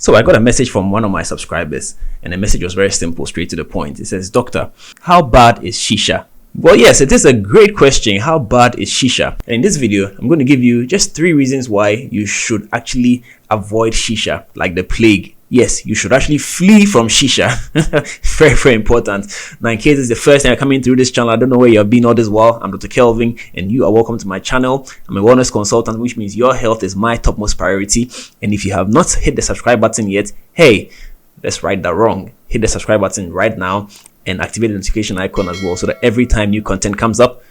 So I got a message from one of my subscribers, and the message was very simple, straight to the point. It says, "Doctor, how bad is Shisha?" Well, yes, it is a great question. How bad is Shisha? And in this video, I'm going to give you just 3 reasons why you should actually avoid Shisha like the plague. Yes, you should actually flee from Shisha. Very, very important. Now, in case it's the first time you're coming through this channel, I don't know where you've been all this while. I'm Dr. Kelvin, and you are welcome to my channel. I'm a wellness consultant, which means your health is my topmost priority. And if you have not hit the subscribe button yet, hey, let's right that wrong. Hit the subscribe button right now and activate the notification icon as well, so that every time new content comes up,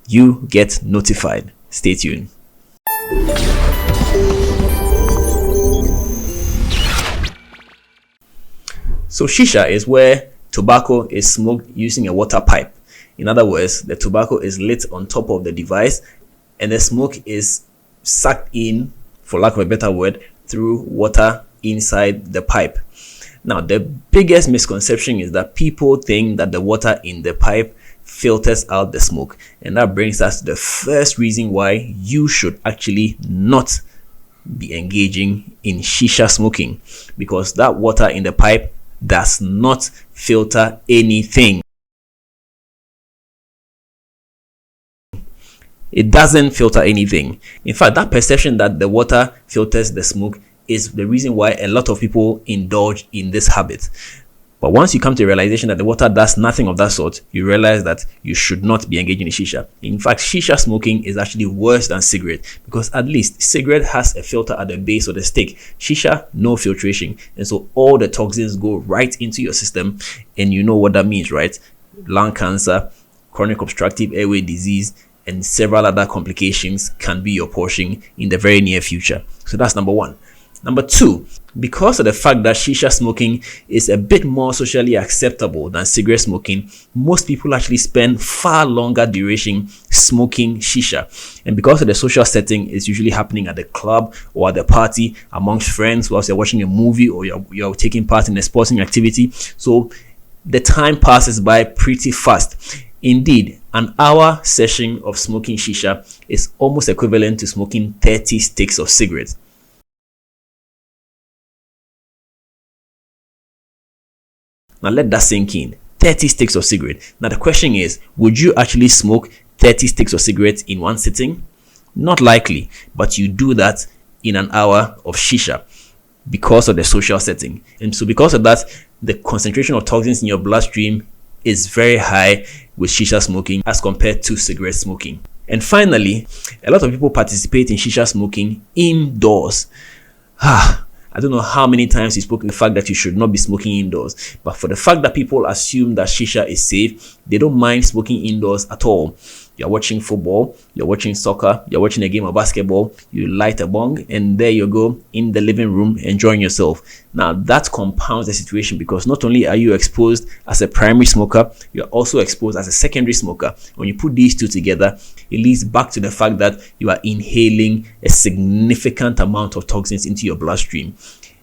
you get notified. Stay tuned. So Shisha is where tobacco is smoked using a water pipe. In other words, the tobacco is lit on top of the device and the smoke is sucked in, for lack of a better word, through water inside the pipe. Now, the biggest misconception is that people think that the water in the pipe filters out the smoke. And that brings us to the first reason why you should actually not be engaging in Shisha smoking, because that water in the pipe does not filter anything. It doesn't filter anything. In fact, that perception that the water filters the smoke is the reason why a lot of people indulge in this habit. But once you come to a realization that the water does nothing of that sort, you realize that you should not be engaging in Shisha. In fact, Shisha smoking is actually worse than cigarette, because at least cigarette has a filter at the base of the stick. Shisha, no filtration. And so all the toxins go right into your system. And you know what that means, right? Lung cancer, chronic obstructive airway disease, and several other complications can be your portion in the very near future. So that's number 1. Number 2, because of the fact that Shisha smoking is a bit more socially acceptable than cigarette smoking, most people actually spend far longer duration smoking Shisha. And because of the social setting, it's usually happening at the club or at the party amongst friends whilst you're watching a movie or you're taking part in a sporting activity. So the time passes by pretty fast. Indeed, an hour session of smoking Shisha is almost equivalent to smoking 30 sticks of cigarettes. Now let that sink in. 30 sticks of cigarette. Now the question is, would you actually smoke 30 sticks of cigarettes in one sitting? Not likely, but you do that in an hour of Shisha because of the social setting. And so because of that, the concentration of toxins in your bloodstream is very high with Shisha smoking as compared to cigarette smoking. And finally, a lot of people participate in Shisha smoking indoors. I don't know how many times you spoke the fact that you should not be smoking indoors, but for the fact that people assume that Shisha is safe, they don't mind smoking indoors at all. You're watching football, you're watching soccer, you're watching a game of basketball, you light a bong, and there you go in the living room enjoying yourself. Now that compounds the situation, because not only are you exposed as a primary smoker, you're also exposed as a secondary smoker. When you put these two together, it leads back to the fact that you are inhaling a significant amount of toxins into your bloodstream.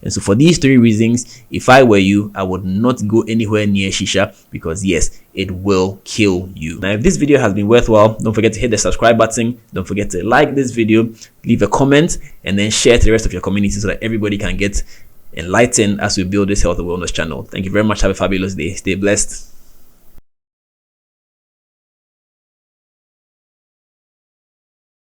And so for these 3 reasons, if I were you, I would not go anywhere near Shisha, because yes, it will kill you. Now, if this video has been worthwhile, don't forget to hit the subscribe button. Don't forget to like this video, leave a comment, and then share to the rest of your community so that everybody can get enlightened as we build this health and wellness channel. Thank you very much. Have a fabulous day. Stay blessed.